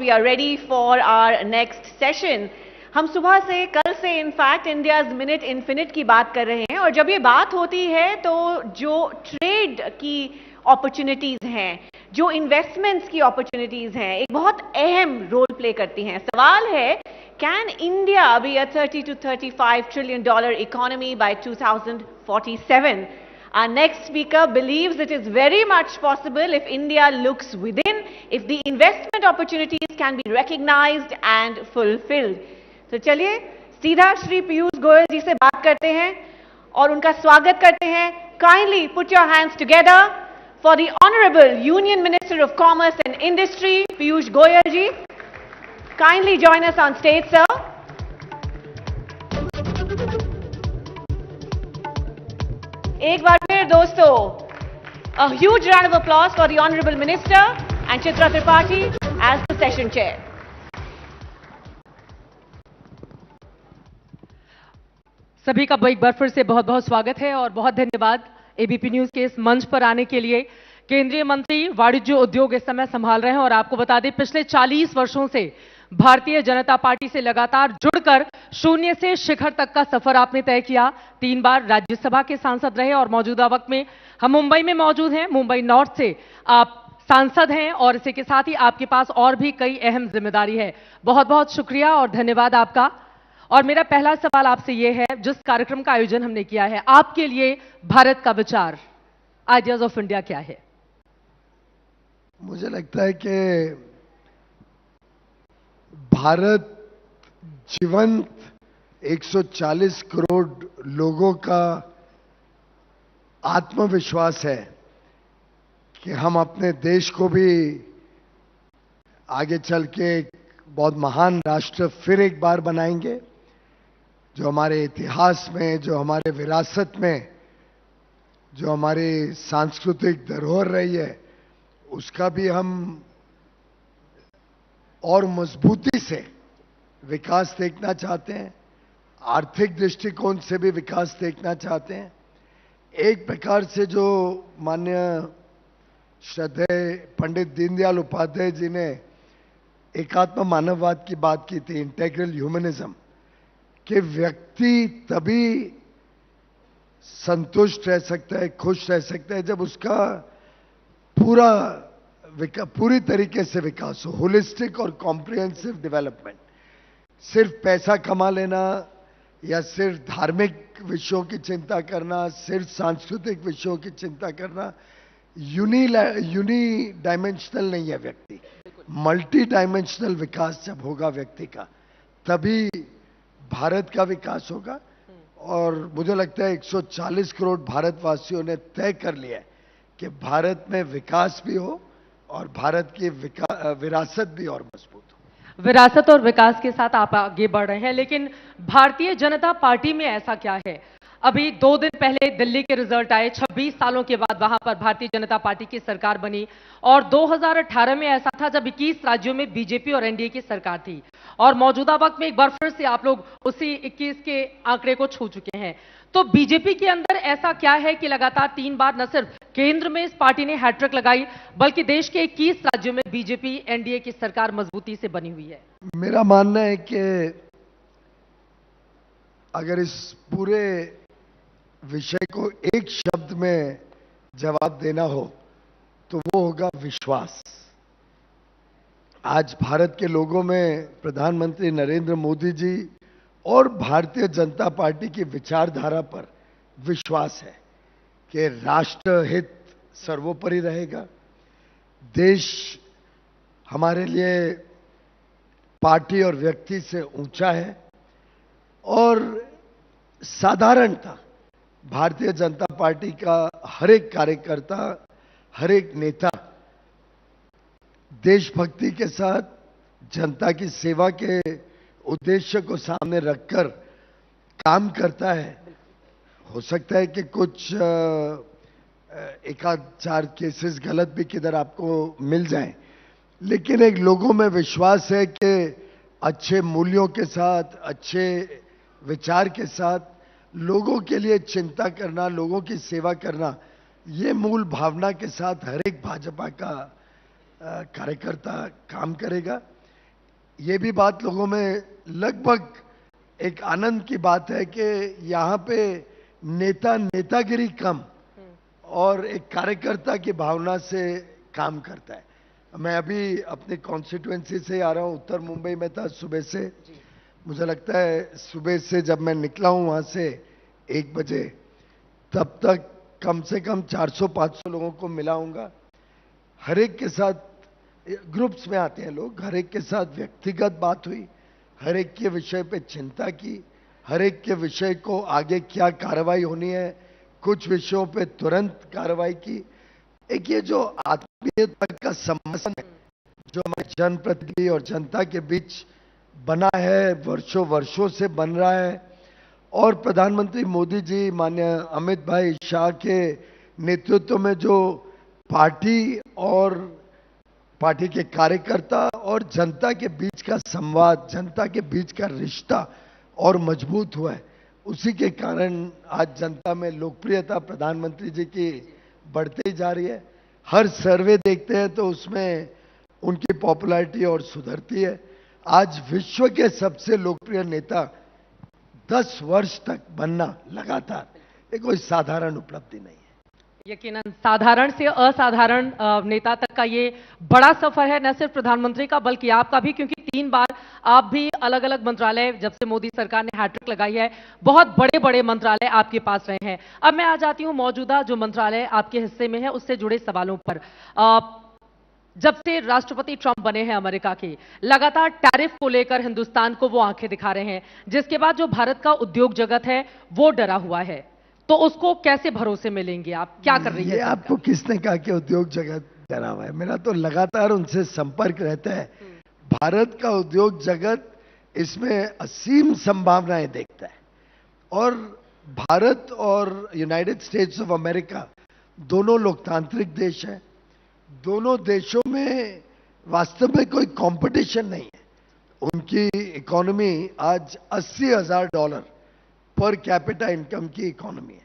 We are ready for our next session. हम सुबह से कल से इनफैक्ट इंडियाज मिनट इन्फिनिट की बात कर रहे हैं और जब ये बात होती है तो जो ट्रेड की अपॉर्चुनिटीज हैं, जो इन्वेस्टमेंट्स की अपॉर्चुनिटीज हैं, एक बहुत अहम रोल प्ले करती हैं. सवाल है, can India be a 30 to 35 trillion dollar economy by 2047? Our next speaker believes it is very much possible if India looks within, if the investment opportunities can be recognized and fulfilled. तो चलिए सीधा श्री पीयूष गोयल जी से बात करते हैं और उनका स्वागत करते हैं. Kindly put your hands together for the Honorable Union Minister of Commerce and Industry, Piyush Goyal ji. Kindly join us on stage, sir. एक बार फिर दोस्तों, a huge round of applause for the Honorable Minister and Chitra Tripathi as the session chair. सभी का एक बार फिर से बहुत बहुत स्वागत है और बहुत धन्यवाद एबीपी न्यूज के इस मंच पर आने के लिए. केंद्रीय मंत्री वाणिज्य उद्योग इस समय संभाल रहे हैं और आपको बता दें पिछले 40 वर्षों से भारतीय जनता पार्टी से लगातार जुड़कर शून्य से शिखर तक का सफर आपने तय किया. 3 बार राज्यसभा के सांसद रहे और मौजूदा वक्त में हम मुंबई में मौजूद हैं. मुंबई नॉर्थ से आप सांसद हैं और इसी के साथ ही आपके पास और भी कई अहम जिम्मेदारी है. बहुत बहुत शुक्रिया और धन्यवाद आपका. और मेरा पहला सवाल आपसे यह है, जिस कार्यक्रम का आयोजन हमने किया है, आपके लिए भारत का विचार, आइडियाज ऑफ इंडिया क्या है? मुझे लगता है कि भारत जीवंत 140 करोड़ लोगों का आत्मविश्वास है कि हम अपने देश को भी आगे चल के एक बहुत महान राष्ट्र फिर एक बार बनाएंगे. जो हमारे इतिहास में, जो हमारे विरासत में, जो हमारी सांस्कृतिक धरोहर रही है, उसका भी हम और मजबूती से विकास देखना चाहते हैं. आर्थिक दृष्टिकोण से भी विकास देखना चाहते हैं. एक प्रकार से जो माननीय श्रद्धेय पंडित दीनदयाल उपाध्याय जी ने एकात्म मानववाद की बात की थी, इंटेग्रल ह्यूमनिज्म, कि व्यक्ति तभी संतुष्ट रह सकता है, खुश रह सकता है, जब उसका पूरी तरीके से विकास हो, होलिस्टिक और कॉम्प्रिहेंसिव डेवलपमेंट. सिर्फ पैसा कमा लेना या सिर्फ धार्मिक विषयों की चिंता करना, सिर्फ सांस्कृतिक विषयों की चिंता करना यूनी डायमेंशनल नहीं है. व्यक्ति मल्टी डायमेंशनल विकास जब होगा व्यक्ति का, तभी भारत का विकास होगा. और मुझे लगता है 140 करोड़ भारतवासियों ने तय कर लिया है कि भारत में विकास भी हो और भारत की विरासत भी और मजबूत हो. विरासत और विकास के साथ आप आगे बढ़ रहे हैं, लेकिन भारतीय जनता पार्टी में ऐसा क्या है? अभी 2 दिन पहले दिल्ली के रिजल्ट आए, 26 सालों के बाद वहां पर भारतीय जनता पार्टी की सरकार बनी और 2018 में ऐसा था जब 21 राज्यों में बीजेपी और एनडीए की सरकार थी और मौजूदा वक्त में एक बार फिर से आप लोग उसी 21 के आंकड़े को छू चुके हैं. तो बीजेपी के अंदर ऐसा क्या है कि लगातार 3 बार न सिर्फ केंद्र में इस पार्टी ने हैट्रिक लगाई, बल्कि देश के 21 राज्यों में बीजेपी एनडीए की सरकार मजबूती से बनी हुई है? मेरा मानना है कि अगर इस पूरे विषय को एक शब्द में जवाब देना हो तो वो होगा विश्वास. आज भारत के लोगों में प्रधानमंत्री नरेंद्र मोदी जी और भारतीय जनता पार्टी की विचारधारा पर विश्वास है कि राष्ट्र हित सर्वोपरि रहेगा. देश हमारे लिए पार्टी और व्यक्ति से ऊंचा है और साधारणतः भारतीय जनता पार्टी का हर एक कार्यकर्ता, हर एक नेता देशभक्ति के साथ जनता की सेवा के उद्देश्य को सामने रखकर काम करता है. हो सकता है कि कुछ एक आध 4 केसेस गलत भी किधर आपको मिल जाएं, लेकिन एक लोगों में विश्वास है कि अच्छे मूल्यों के साथ, अच्छे विचार के साथ लोगों के लिए चिंता करना, लोगों की सेवा करना, ये मूल भावना के साथ हर एक भाजपा का कार्यकर्ता काम करेगा. ये भी बात लोगों में लगभग एक आनंद की बात है कि यहाँ पे नेता नेतागिरी कम और एक कार्यकर्ता की भावना से काम करता है। मैं अभी अपनी कॉन्स्टिट्यूएंसी से आ रहा हूँ, उत्तर मुंबई में था सुबह से। मुझे लगता है सुबह से जब मैं निकला हूँ वहाँ से 1 बजे, तब तक कम से कम 400-500 लोगों को मिला हूँगा। हर एक के साथ, ग्रुप्स में आते हैं लोग, हर एक के साथ व्यक्तिगत बात हुई, हर एक के विषय पे चिंता की, हर एक के विषय को आगे क्या कार्रवाई होनी है, कुछ विषयों पे तुरंत कार्रवाई की। एक ये जो आत्मीयता का संबंध है जो हमारे जनप्रतिनिधि और जनता के बीच बना है, वर्षों वर्षों से बन रहा है, और प्रधानमंत्री मोदी जी, माननीय अमित भाई शाह के नेतृत्व में जो पार्टी और पार्टी के कार्यकर्ता और जनता के बीच का संवाद, जनता के बीच का रिश्ता और मजबूत हुआ है, उसी के कारण आज जनता में लोकप्रियता प्रधानमंत्री जी की बढ़ती ही जा रही है। हर सर्वे देखते हैं तो उसमें उनकी पॉपुलैरिटी और सुधरती है। आज विश्व के सबसे लोकप्रिय नेता 10 वर्ष तक बनना लगातार, ये कोई साधारण उपलब्धि नहीं है। यकीनन साधारण से असाधारण नेता तक का ये बड़ा सफर है, न सिर्फ प्रधानमंत्री का बल्कि आपका भी, क्योंकि 3 बार आप भी अलग अलग मंत्रालय, जब से मोदी सरकार ने हैट्रिक लगाई है, बहुत बड़े बड़े मंत्रालय आपके पास रहे हैं। अब मैं आ जाती हूं मौजूदा जो मंत्रालय आपके हिस्से में है उससे जुड़े सवालों पर। जब से राष्ट्रपति ट्रंप बने हैं अमेरिका के, लगातार टैरिफ को लेकर हिंदुस्तान को वो आंखें दिखा रहे हैं, जिसके बाद जो भारत का उद्योग जगत है वो डरा हुआ है। तो उसको कैसे भरोसे मिलेंगे आप, क्या कर रही है? ये आपको किसने कहा कि उद्योग जगत डरा हुआ है? मेरा तो लगातार उनसे संपर्क रहता है। भारत का उद्योग जगत इसमें असीम संभावनाएं देखता है, और भारत और यूनाइटेड स्टेट्स ऑफ अमेरिका दोनों लोकतांत्रिक देश हैं। दोनों देशों में वास्तव में कोई कंपटीशन नहीं है। उनकी इकोनॉमी आज $80,000 पर कैपिटा इनकम की इकोनॉमी है,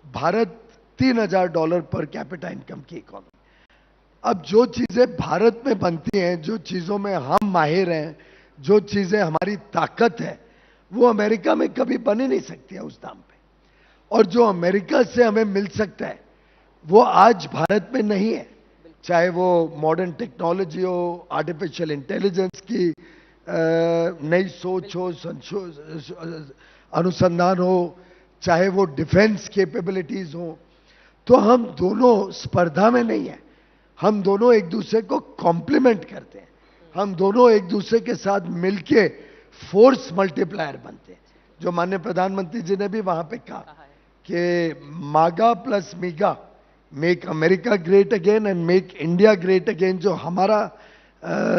भारत $3,000 पर कैपिटा इनकम की इकोनॉमी। अब जो चीजें भारत में बनती हैं, जो चीजों में हम माहिर हैं, जो चीजें हमारी ताकत है, वो अमेरिका में कभी बन ही नहीं सकती है उस दाम पे। और जो अमेरिका से हमें मिल सकता है वो आज भारत में नहीं है, चाहे वो मॉडर्न टेक्नोलॉजी हो, आर्टिफिशियल इंटेलिजेंस की नई सोच हो, अनुसंधान हो, चाहे वो डिफेंस कैपेबिलिटीज हो। तो हम दोनों स्पर्धा में नहीं है, हम दोनों एक दूसरे को कॉम्प्लीमेंट करते हैं, हम दोनों एक दूसरे के साथ मिलके फोर्स मल्टीप्लायर बनते हैं। जो माननीय प्रधानमंत्री जी ने भी वहां पे कहा कि मागा plus मीगा, make America great again and make India great again, जो हमारा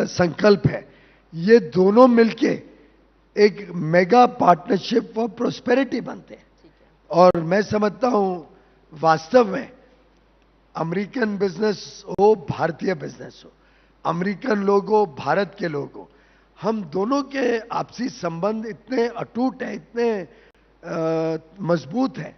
संकल्प है, ये दोनों मिलके एक मेगा पार्टनरशिप फॉर प्रोस्पेरिटी बनते हैं। और मैं समझता हूं वास्तव में अमेरिकन बिजनेस हो, भारतीय बिजनेस हो, अमेरिकन लोग हो, भारत के लोग हो, हम दोनों के आपसी संबंध इतने अटूट हैं, इतने मजबूत हैं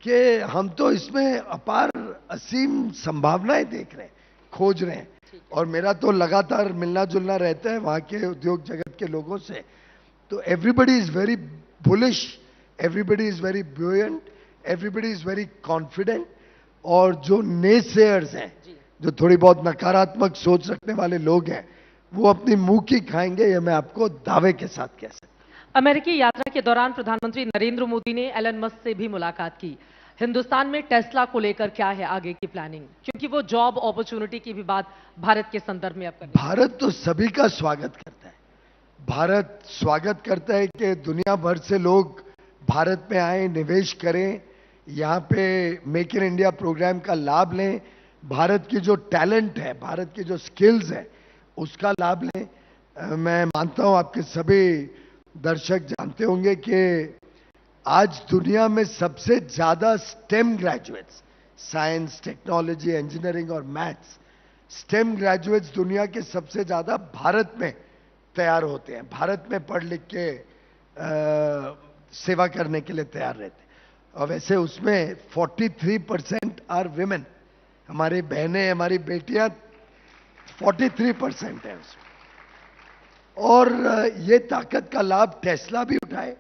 कि हम तो इसमें अपार असीम संभावनाएं देख रहे हैं, खोज रहे हैं। और मेरा तो लगातार मिलना जुलना रहता है वहां के उद्योग जगत के लोगों से। तो everybody is very bullish, everybody is very buoyant, everybody is very confident. और जो नेसेयर्स हैं, जो थोड़ी बहुत नकारात्मक सोच रखने वाले लोग हैं, वो अपनी मुंह की खाएंगे, ये मैं आपको दावे के साथ कह सकता हूं। अमेरिकी यात्रा के दौरान प्रधानमंत्री नरेंद्र मोदी ने एलन मस्क से भी मुलाकात की। हिंदुस्तान में टेस्ला को लेकर क्या है आगे की प्लानिंग, क्योंकि वो जॉब अपॉर्चुनिटी की भी बात भारत के संदर्भ में अब कर। भारत तो सभी का स्वागत करता है। भारत स्वागत करता है कि दुनिया भर से लोग भारत में आए, निवेश करें, यहाँ पे मेक इन इंडिया प्रोग्राम का लाभ लें, भारत की जो टैलेंट है, भारत की जो स्किल्स है, उसका लाभ लें। मैं मानता हूं आपके सभी दर्शक जानते होंगे कि आज दुनिया में सबसे ज्यादा stem graduates, science, technology, engineering और मैथ्स, स्टेम ग्रेजुएट्स दुनिया के सबसे ज्यादा भारत में तैयार होते हैं, भारत में पढ़ लिख के सेवा करने के लिए तैयार रहते हैं। और वैसे उसमें 43% आर विमेन, हमारी बहनें, हमारी बेटियां 43% है उसमें। और ये ताकत का लाभ टेस्ला भी उठाए।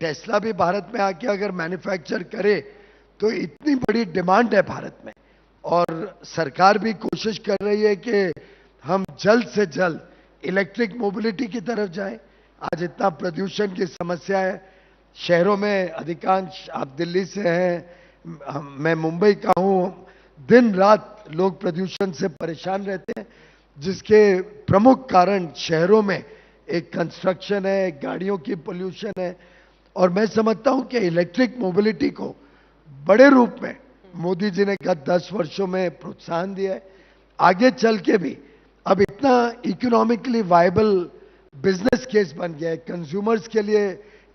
टेस्ला भी भारत में आके अगर मैन्युफैक्चर करे तो इतनी बड़ी डिमांड है भारत में, और सरकार भी कोशिश कर रही है कि हम जल्द से जल्द इलेक्ट्रिक मोबिलिटी की तरफ जाएं। आज इतना प्रदूषण की समस्या है शहरों में, अधिकांश आप दिल्ली से हैं, मैं मुंबई का हूं, दिन रात लोग प्रदूषण से परेशान रहते हैं, जिसके प्रमुख कारण शहरों में एक कंस्ट्रक्शन है, गाड़ियों की पोल्यूशन है। और मैं समझता हूं कि इलेक्ट्रिक मोबिलिटी को बड़े रूप में मोदी जी ने गत 10 वर्षों में प्रोत्साहन दिया है। आगे चल के भी अब इतना इकोनॉमिकली वायबल बिजनेस केस बन गया है, कंज्यूमर्स के लिए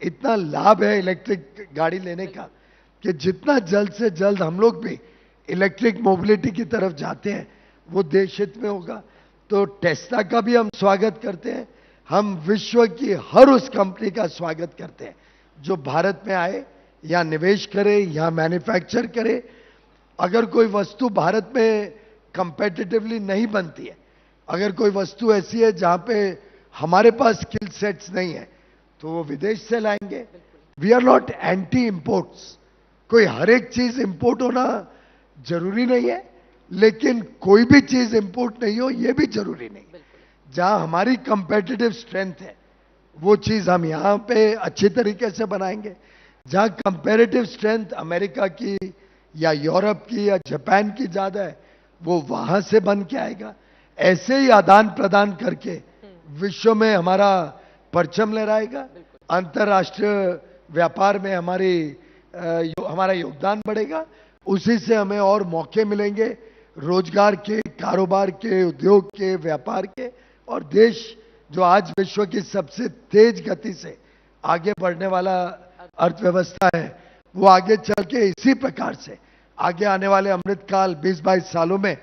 इतना लाभ है इलेक्ट्रिक गाड़ी लेने का, कि जितना जल्द से जल्द हम लोग भी इलेक्ट्रिक मोबिलिटी की तरफ जाते हैं वो देश हित में होगा। तो टेस्ला का भी हम स्वागत करते हैं। हम विश्व की हर उस कंपनी का स्वागत करते हैं जो भारत में आए, या निवेश करे, या मैन्युफैक्चर करे। अगर कोई वस्तु भारत में कंपेटिटिवली नहीं बनती है, अगर कोई वस्तु ऐसी है जहां पे हमारे पास स्किल सेट्स नहीं है, तो वो विदेश से लाएंगे। We are not anti imports. कोई हर एक चीज इंपोर्ट होना जरूरी नहीं है, लेकिन कोई भी चीज इंपोर्ट नहीं हो ये भी जरूरी नहीं। जहां हमारी कंपेटिटिव स्ट्रेंथ है वो चीज हम यहां पे अच्छी तरीके से बनाएंगे। जहां कंपैरेटिव स्ट्रेंथ अमेरिका की या यूरोप की या जापान की ज्यादा है, वो वहां से बन के आएगा। ऐसे ही आदान प्रदान करके विश्व में हमारा परचम लहराएगा, अंतर्राष्ट्रीय व्यापार में हमारा योगदान बढ़ेगा। उसी से हमें और मौके मिलेंगे रोजगार के, कारोबार के, उद्योग के, व्यापार के। और देश जो आज विश्व की सबसे तेज गति से आगे बढ़ने वाला अर्थव्यवस्था है, वो आगे चल के इसी प्रकार से आगे आने वाले अमृतकाल 20-22 सालों में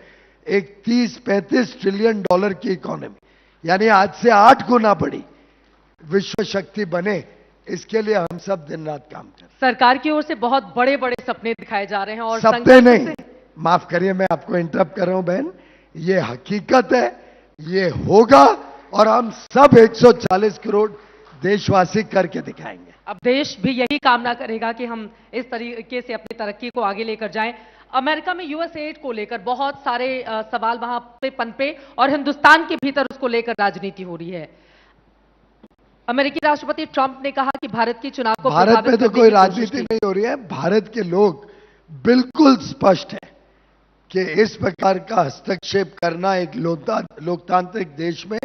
एक 30-35 ट्रिलियन डॉलर की इकोनॉमी, यानी आज से 8 गुना बड़ी विश्व शक्ति बने, इसके लिए हम सब दिन रात काम कर रहे हैं। सरकार की ओर से बहुत बड़े बड़े सपने दिखाए जा रहे हैं, और सपने नहीं, माफ करिए मैं आपको इंटरप्ट कर रहा हूं बहन, ये हकीकत है, ये होगा, और हम सब 140 करोड़ देशवासी करके दिखाएंगे। अब देश भी यही कामना करेगा कि हम इस तरीके से अपनी तरक्की को आगे लेकर जाएं। अमेरिका में यूएस एड को लेकर बहुत सारे सवाल वहां पे पनपे, और हिंदुस्तान के भीतर उसको लेकर राजनीति हो रही है। अमेरिकी राष्ट्रपति ट्रंप ने कहा कि भारत की चुनाव को भारत में तो कोई राजनीति नहीं हो रही है। भारत के लोग बिल्कुल स्पष्ट है कि इस प्रकार का हस्तक्षेप करना एक लोकतांत्रिक देश में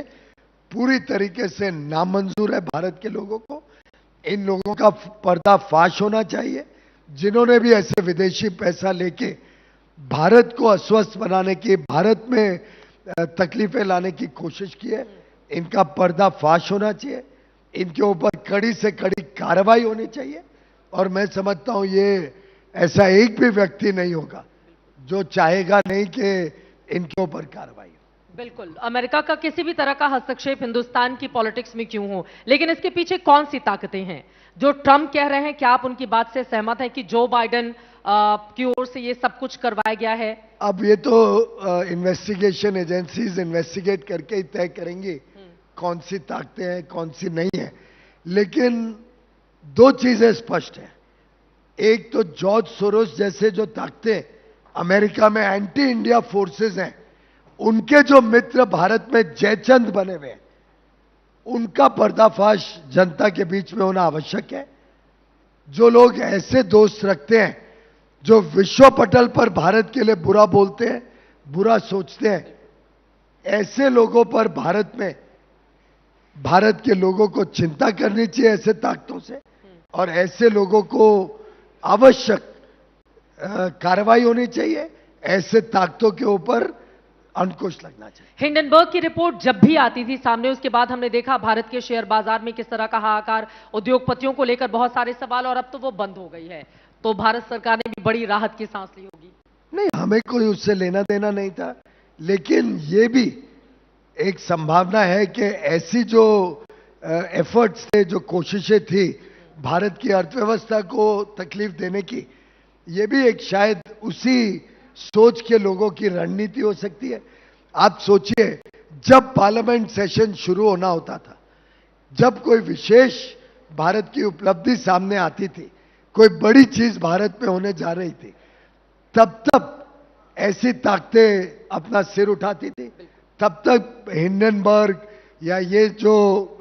पूरी तरीके से नामंजूर है। भारत के लोगों को, इन लोगों का पर्दाफाश होना चाहिए। जिन्होंने भी ऐसे विदेशी पैसा लेके भारत को अस्वस्थ बनाने की, भारत में तकलीफें लाने की कोशिश की है, इनका पर्दाफाश होना चाहिए। इनके ऊपर कड़ी से कड़ी कार्रवाई होनी चाहिए। और मैं समझता हूं ये ऐसा एक भी व्यक्ति नहीं होगा जो चाहेगा नहीं कि इनके ऊपर कार्रवाई हो। बिल्कुल, अमेरिका का किसी भी तरह का हस्तक्षेप हिंदुस्तान की पॉलिटिक्स में क्यों हो, लेकिन इसके पीछे कौन सी ताकतें हैं? जो ट्रंप कह रहे हैं, क्या आप उनकी बात से सहमत हैं कि जो बाइडेन की ओर से ये सब कुछ करवाया गया है? अब ये तो इन्वेस्टिगेशन एजेंसीज इन्वेस्टिगेट करके ही तय करेंगी कौन सी ताकतें हैं, कौन सी नहीं है। लेकिन दो चीजें स्पष्ट हैं। एक तो जॉर्ज सोरोस जैसे जो ताकतें अमेरिका में एंटी इंडिया फोर्सेस हैं, उनके जो मित्र भारत में जयचंद बने हुए हैं, उनका पर्दाफाश जनता के बीच में होना आवश्यक है। जो लोग ऐसे दोस्त रखते हैं जो विश्व पटल पर भारत के लिए बुरा बोलते हैं, बुरा सोचते हैं, ऐसे लोगों पर भारत में भारत के लोगों को चिंता करनी चाहिए ऐसे ताकतों से, और ऐसे लोगों को आवश्यक कार्रवाई होनी चाहिए। ऐसे ताकतों के ऊपर अंकुश लगना चाहिए। हिंडनबर्ग की रिपोर्ट जब भी आती थी सामने, उसके बाद हमने देखा भारत के शेयर बाजार में किस तरह का हाहाकार, उद्योगपतियों को लेकर बहुत सारे सवाल, और अब तो वो बंद हो गई है। तो भारत सरकार ने भी बड़ी राहत की सांस ली होगी। नहीं, हमें कोई उससे लेना देना नहीं था, लेकिन ये भी एक संभावना है कि ऐसी जो एफर्ट्स थे, जो कोशिशें थी भारत की अर्थव्यवस्था को तकलीफ देने की, ये भी एक शायद उसी सोच के लोगों की रणनीति हो सकती है। आप सोचिए, जब पार्लियामेंट सेशन शुरू होना होता था जब कोई विशेष भारत की उपलब्धि सामने आती थी, कोई बड़ी चीज भारत में होने जा रही थी, तब तब ऐसी ताकतें अपना सिर उठाती थी। तब तक हिंडनबर्ग या ये जो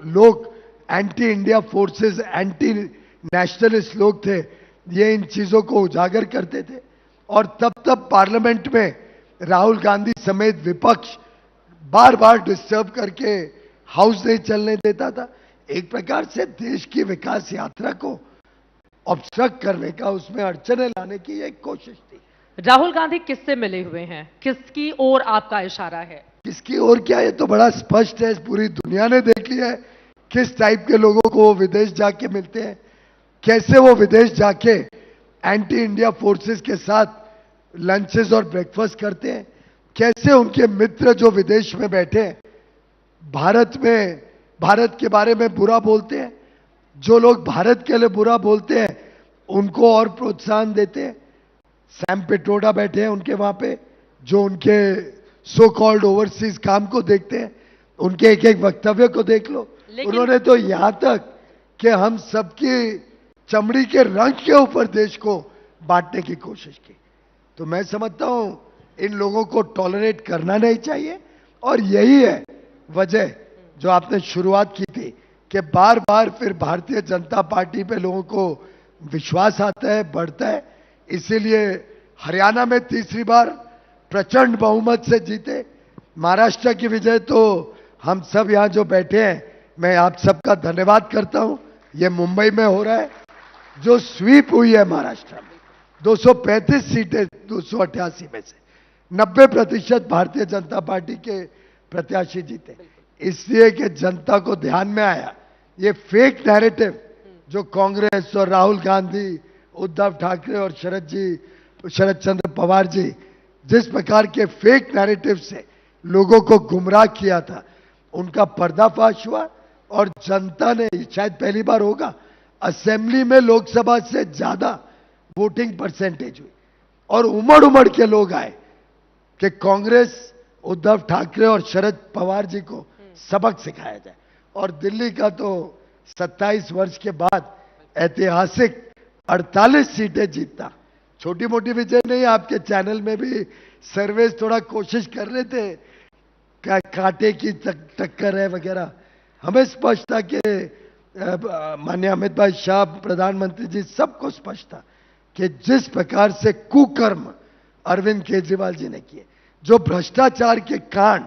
लोग anti India forces, anti nationalist लोग थे, ये इन चीजों को उजागर करते थे। और तब तब पार्लियामेंट में राहुल गांधी समेत विपक्ष बार बार डिस्टर्ब करके हाउस नहीं चलने देता था। एक प्रकार से देश की विकास यात्रा को ऑब्स्ट्रक्ट करने का, उसमें अड़चने लाने की एक कोशिश थी। राहुल गांधी किससे मिले हुए हैं? किसकी ओर आपका इशारा है? किसकी ओर क्या, ये तो बड़ा स्पष्ट है, पूरी दुनिया ने देख लिया है किस टाइप के लोगों को वो विदेश जाके मिलते हैं, कैसे वो विदेश जाके एंटी इंडिया फोर्सेस के साथ लंचेस और ब्रेकफास्ट करते हैं, कैसे उनके मित्र जो विदेश में बैठे हैं भारत के बारे में बुरा बोलते हैं, जो लोग भारत के लिए बुरा बोलते हैं उनको और प्रोत्साहन देते हैं। सैम पिट्रोडा बैठे हैं उनके वहां पे, जो उनके सो कॉल्ड ओवरसीज काम को देखते हैं, उनके एक एक वक्तव्य को देख लो। उन्होंने तो यहां तक कि हम सबकी चमड़ी के रंग के ऊपर देश को बांटने की कोशिश की। तो मैं समझता हूं इन लोगों को टॉलरेट करना नहीं चाहिए। और यही है वजह जो आपने शुरुआत की थी कि बार बार फिर भारतीय जनता पार्टी पे लोगों को विश्वास आता है, बढ़ता है। इसीलिए हरियाणा में तीसरी बार प्रचंड बहुमत से जीते। महाराष्ट्र की विजय तो हम सब यहां जो बैठे हैं, मैं आप सबका धन्यवाद करता हूं। ये मुंबई में हो रहा है, जो स्वीप हुई है महाराष्ट्र में 235 सीटें 288 में से 90% भारतीय जनता पार्टी के प्रत्याशी जीते, इसलिए कि जनता को ध्यान में आया ये फेक नैरेटिव जो कांग्रेस और राहुल गांधी, उद्धव ठाकरे और शरद चंद्र पवार जी जिस प्रकार के फेक नैरेटिव से लोगों को गुमराह किया था, उनका पर्दाफाश हुआ। और जनता ने, शायद पहली बार होगा, असेंबली में लोकसभा से ज्यादा वोटिंग परसेंटेज हुई और उमड़ उमड़ के लोग आए कि कांग्रेस, उद्धव ठाकरे और शरद पवार जी को सबक सिखाया जाए। और दिल्ली का तो 27 वर्ष के बाद ऐतिहासिक 48 सीटें जीतना छोटी मोटी विजय नहीं। आपके चैनल में भी सर्वेस थोड़ा कोशिश कर रहे थे, कांटे की टक्कर है वगैरह। हमें स्पष्ट था कि माननीय अमित भाई शाह, प्रधानमंत्री जी, सबको स्पष्ट था कि जिस प्रकार से कुकर्म अरविंद केजरीवाल जी ने किए, जो भ्रष्टाचार के कांड,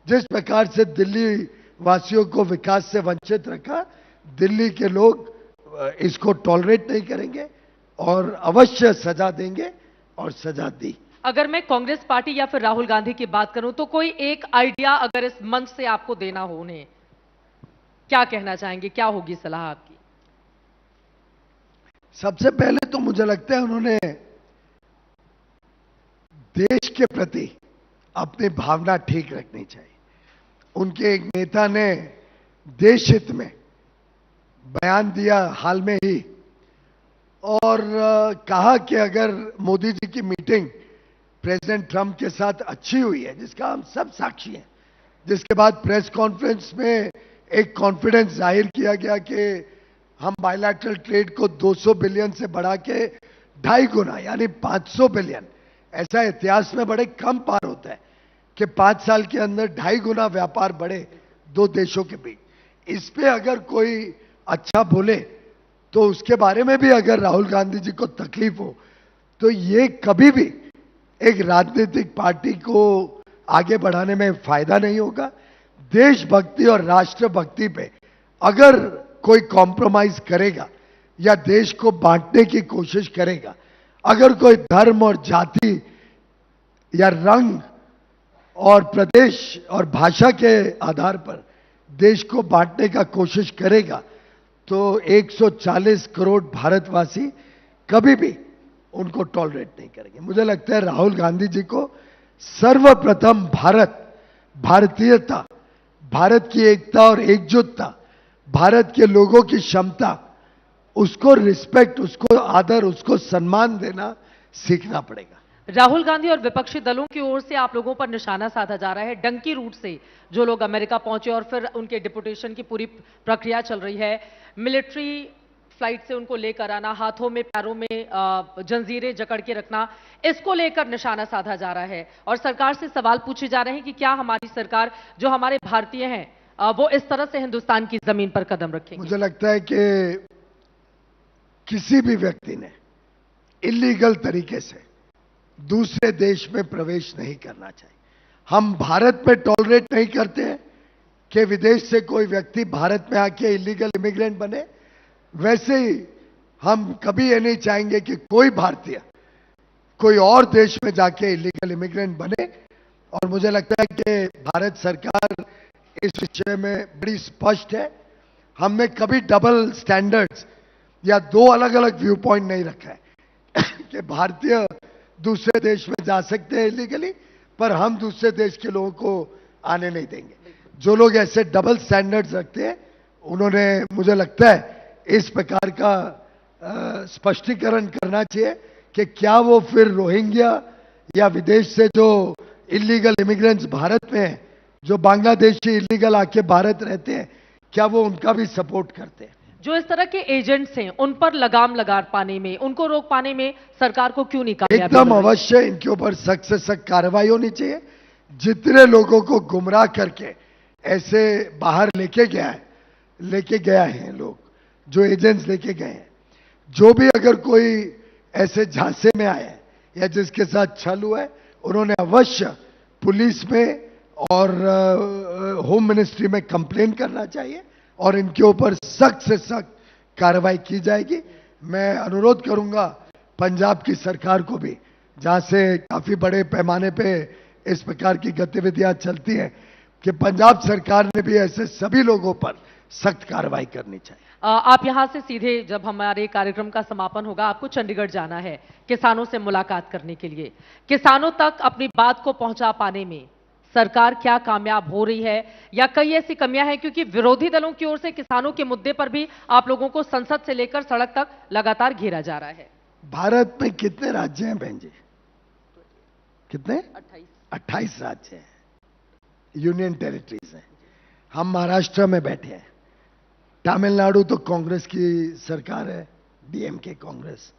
जिस प्रकार से दिल्ली वासियों को विकास से वंचित रखा, दिल्ली के लोग इसको टॉलरेट नहीं करेंगे और अवश्य सजा देंगे और सजा दी। अगर मैं कांग्रेस पार्टी या फिर राहुल गांधी की बात करूं तो कोई एक आइडिया अगर इस मंच से आपको देना हो, उन्हें क्या कहना चाहेंगे? क्या होगी सलाह आपकी? सबसे पहले तो मुझे लगता है उन्होंने देश के प्रति अपनी भावना ठीक रखनी चाहिए। उनके एक नेता ने देश हित में बयान दिया हाल में ही और कहा कि अगर मोदी जी की मीटिंग प्रेसिडेंट ट्रंप के साथ अच्छी हुई है, जिसका हम सब साक्षी हैं, जिसके बाद प्रेस कॉन्फ्रेंस में एक कॉन्फिडेंस जाहिर किया गया कि हम बायलैटरल ट्रेड को 200 बिलियन से बढ़ा के 2.5 गुना यानी 500 बिलियन, ऐसा इतिहास में बड़े कम पार होता है कि 5 साल के अंदर 2.5 गुना व्यापार बढ़े दो देशों के बीच। इस पे अगर कोई अच्छा बोले तो उसके बारे में भी अगर राहुल गांधी जी को तकलीफ हो तो ये कभी भी एक राजनीतिक पार्टी को आगे बढ़ाने में फायदा नहीं होगा। देशभक्ति और राष्ट्रभक्ति पे अगर कोई कॉम्प्रोमाइज करेगा या देश को बांटने की कोशिश करेगा, अगर कोई धर्म और जाति या रंग और प्रदेश और भाषा के आधार पर देश को बांटने का कोशिश करेगा, तो 140 करोड़ भारतवासी कभी भी उनको टॉलरेट नहीं करेंगे। मुझे लगता है राहुल गांधी जी को सर्वप्रथम भारतीयता, भारत की एकता और एकजुटता, भारत के लोगों की क्षमता, उसको रिस्पेक्ट, उसको आदर, उसको सम्मान देना सीखना पड़ेगा। राहुल गांधी और विपक्षी दलों की ओर से आप लोगों पर निशाना साधा जा रहा है डंकी रूट से, जो लोग अमेरिका पहुंचे और फिर उनके डिपोटेशन की पूरी प्रक्रिया चल रही है। मिलिट्री फ्लाइट से उनको लेकर आना, हाथों में पैरों में जंजीरें जकड़ के रखना, इसको लेकर निशाना साधा जा रहा है और सरकार से सवाल पूछे जा रहे हैं कि क्या हमारी सरकार, जो हमारे भारतीय हैं, वो इस तरह से हिंदुस्तान की जमीन पर कदम रखेंगे। मुझे लगता है कि किसी भी व्यक्ति ने इलीगल तरीके से दूसरे देश में प्रवेश नहीं करना चाहिए। हम भारत में टॉलरेट नहीं करते हैं कि विदेश से कोई व्यक्ति भारत में आके इलीगल इमिग्रेंट बने, वैसे ही हम कभी ये नहीं चाहेंगे कि कोई भारतीय कोई और देश में जाके इलीगल इमिग्रेंट बने। और मुझे लगता है कि भारत सरकार इस विषय में बड़ी स्पष्ट है। हमने कभी डबल स्टैंडर्ड्स या दो अलग अलग व्यू पॉइंट नहीं रखा है कि भारतीय दूसरे देश में जा सकते हैं इलीगली, पर हम दूसरे देश के लोगों को आने नहीं देंगे। जो लोग ऐसे डबल स्टैंडर्ड्स रखते हैं, उन्होंने, मुझे लगता है, इस प्रकार का स्पष्टीकरण करना चाहिए कि क्या वो फिर रोहिंग्या या विदेश से जो इलीगल इमिग्रेंट्स भारत में हैं, जो बांग्लादेशी इलीगल आके भारत रहते हैं, क्या वो उनका भी सपोर्ट करते हैं। जो इस तरह के एजेंट्स हैं, उन पर लगाम लगा पाने में, उनको रोक पाने में सरकार को क्यों नहीं कामयाबी एकदम मिल रही? अवश्य इनके ऊपर सख्त से सख्त कार्रवाई होनी चाहिए। जितने लोगों को गुमराह करके ऐसे बाहर लेके गया है लोग, जो एजेंट्स लेके गए हैं, जो भी अगर कोई ऐसे झांसे में आए हैं या जिसके साथ छल हुआ है, उन्होंने अवश्य पुलिस में और होम मिनिस्ट्री में कंप्लेन करना चाहिए और इनके ऊपर सख्त से सख्त कार्रवाई की जाएगी। मैं अनुरोध करूंगा पंजाब की सरकार को भी, जहां से काफी बड़े पैमाने पे इस प्रकार की गतिविधियां चलती हैं, कि पंजाब सरकार ने भी ऐसे सभी लोगों पर सख्त कार्रवाई करनी चाहिए। आप यहां से सीधे, जब हमारे कार्यक्रम का समापन होगा, आपको चंडीगढ़ जाना है किसानों से मुलाकात करने के लिए। किसानों तक अपनी बात को पहुंचा पाने में सरकार क्या कामयाब हो रही है या कई ऐसी कमियां हैं? क्योंकि विरोधी दलों की ओर से किसानों के मुद्दे पर भी आप लोगों को संसद से लेकर सड़क तक लगातार घेरा जा रहा है। भारत में कितने राज्य हैं बहन जी? कितने? 28 राज्य हैं, यूनियन टेरिटरीज हैं। हम महाराष्ट्र में बैठे हैं, तमिलनाडु तो कांग्रेस की सरकार है, डीएमके कांग्रेस।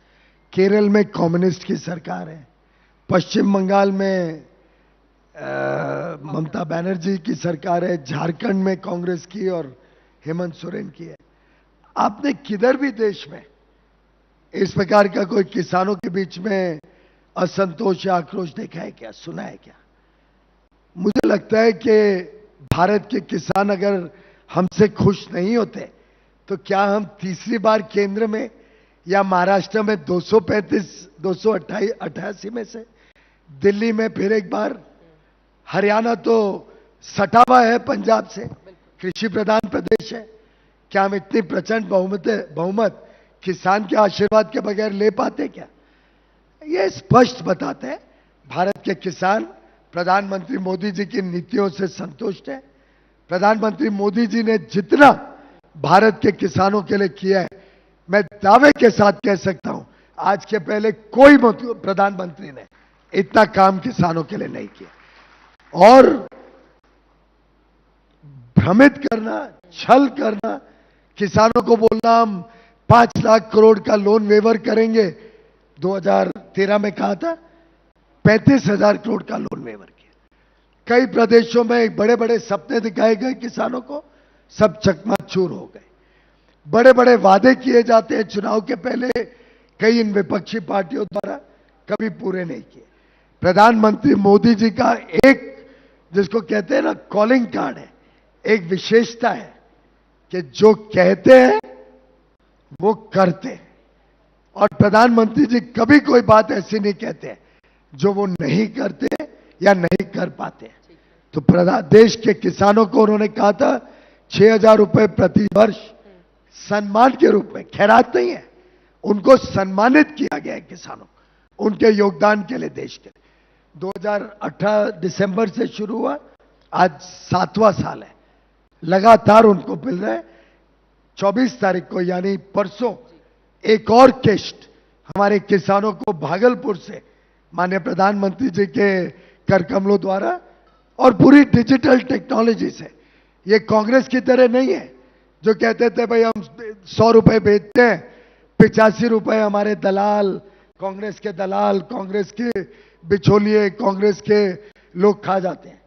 केरल में कम्युनिस्ट की सरकार है। पश्चिम बंगाल में ममता बनर्जी की सरकार है। झारखंड में कांग्रेस की और हेमंत सोरेन की है। आपने किधर भी देश में इस प्रकार का कोई किसानों के बीच में असंतोष या आक्रोश देखा है क्या, सुना है क्या? मुझे लगता है कि भारत के किसान अगर हमसे खुश नहीं होते तो क्या हम तीसरी बार केंद्र में या महाराष्ट्र में 288 में से, दिल्ली में फिर एक बार, हरियाणा तो सटा हुआ है पंजाब से, कृषि प्रधान प्रदेश है, क्या हम इतनी प्रचंड बहुमत किसान के आशीर्वाद के बगैर ले पाते क्या? ये स्पष्ट बताते हैं भारत के किसान प्रधानमंत्री मोदी जी की नीतियों से संतुष्ट है। प्रधानमंत्री मोदी जी ने जितना भारत के किसानों के लिए किया है, मैं दावे के साथ कह सकता हूं आज के पहले कोई प्रधानमंत्री ने इतना काम किसानों के लिए नहीं किया। और भ्रमित करना, छल करना, किसानों को बोलना हम 5 लाख करोड़ का लोन वेवर करेंगे, 2013 में कहा था 35,000 करोड़ का लोन वेवर किया। कई प्रदेशों में बड़े बड़े सपने दिखाए गए किसानों को, सब चकनाचूर हो गए। बड़े बड़े वादे किए जाते हैं चुनाव के पहले, कई इन विपक्षी पार्टियों द्वारा, कभी पूरे नहीं किए। प्रधानमंत्री मोदी जी का एक, जिसको कहते हैं ना, कॉलिंग कार्ड है, एक विशेषता है कि जो कहते हैं वो करते हैं। और प्रधानमंत्री जी कभी कोई बात ऐसी नहीं कहते जो वो नहीं करते या नहीं कर पाते। तो देश के किसानों को उन्होंने कहा था 6,000 रुपए प्रति वर्ष सम्मान के रूप में, खैरात नहीं है, उनको सम्मानित किया गया है किसानों को उनके योगदान के लिए, देश के लिए। 2018 दिसंबर से शुरू हुआ, आज 7वां साल है, लगातार उनको मिल रहा है। 24 तारीख को यानी परसों एक और किश्त हमारे किसानों को भागलपुर से माननीय प्रधानमंत्री जी के कर कमलों द्वारा और पूरी डिजिटल टेक्नोलॉजी से। ये कांग्रेस की तरह नहीं है जो कहते थे भाई हम 100 रुपए बेचते हैं, 85 रुपए हमारे दलाल, कांग्रेस के दलाल, कांग्रेस के बिचौलिए, कांग्रेस के लोग खा जाते हैं।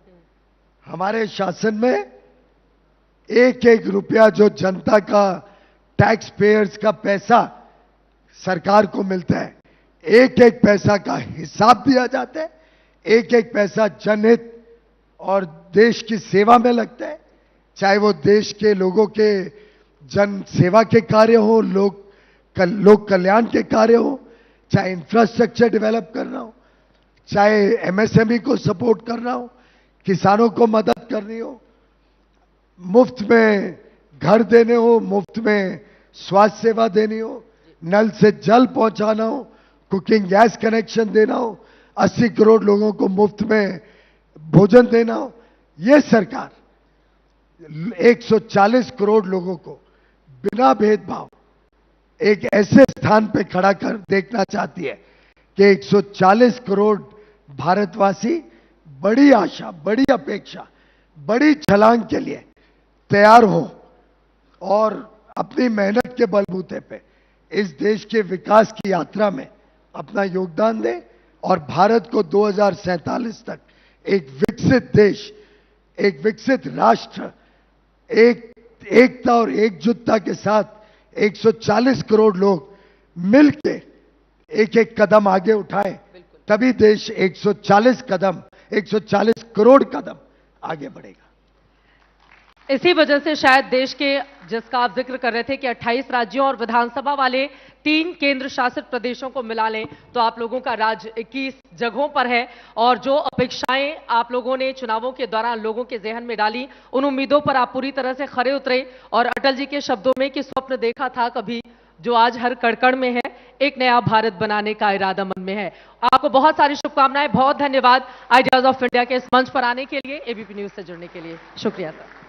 हमारे शासन में एक एक रुपया जो जनता का, टैक्स पेयर्स का पैसा सरकार को मिलता है, एक एक पैसा का हिसाब दिया जाता है, एक एक पैसा जनहित और देश की सेवा में लगता है, चाहे वो देश के लोगों के जन सेवा के कार्य हो, लोक कल्याण के कार्य हो, चाहे इंफ्रास्ट्रक्चर डेवलप करना हो, चाहे एमएसएमई को सपोर्ट करना हो, किसानों को मदद करनी हो, मुफ्त में घर देने हो, मुफ्त में स्वास्थ्य सेवा देनी हो, नल से जल पहुंचाना हो, कुकिंग गैस कनेक्शन देना हो, 80 करोड़ लोगों को मुफ्त में भोजन देना हो। यह सरकार 140 करोड़ लोगों को बिना भेदभाव एक ऐसे स्थान पे खड़ा कर देखना चाहती है कि 140 करोड़ भारतवासी बड़ी आशा, बड़ी अपेक्षा, बड़ी छलांग के लिए तैयार हो और अपनी मेहनत के बलबूते पे इस देश के विकास की यात्रा में अपना योगदान दें और भारत को 2047 तक एक विकसित देश, एक विकसित राष्ट्र, एकता और एकजुटता के साथ 140 करोड़ लोग मिलके एक एक कदम आगे उठाएं, तभी देश 140 करोड़ कदम आगे बढ़ेगा। इसी वजह से शायद देश के, जिसका आप जिक्र कर रहे थे कि 28 राज्यों और विधानसभा वाले 3 केंद्र शासित प्रदेशों को मिला लें तो आप लोगों का राज्य 21 जगहों पर है। और जो अपेक्षाएं आप लोगों ने चुनावों के दौरान लोगों के जहन में डाली, उन उम्मीदों पर आप पूरी तरह से खरे उतरे और अटल जी के शब्दों में कि स्वप्न देखा था कभी जो आज हर कड़कड़ में है, एक नया भारत बनाने का इरादा मन में है। आपको बहुत सारी शुभकामनाएं, बहुत धन्यवाद आइडियाज ऑफ इंडिया के इस मंच पर आने के लिए, एबीपी न्यूज से जुड़ने के लिए। शुक्रिया सर।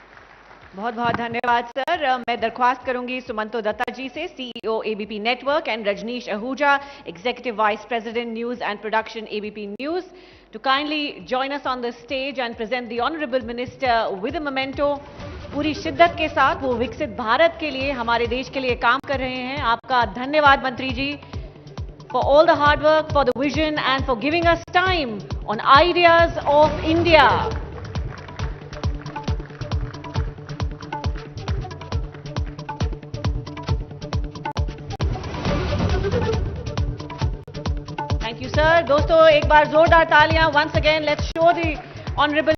बहुत बहुत धन्यवाद सर। मैं दरख्वास्त करूंगी सुमंतो दत्ता जी से, CEO ABP network, and Rajnish Ahuja, executive vice president news and production ABP news, to kindly join us on the stage and present the honorable minister with a memento। पूरी शिद्दत के साथ वो विकसित भारत के लिए, हमारे देश के लिए काम कर रहे हैं। आपका धन्यवाद मंत्री जी, for all the hard work, for the vision and for giving us time on Ideas of India। Thank you sir. दोस्तों एक बार जोरदार तालियां। Once again let's show the honourable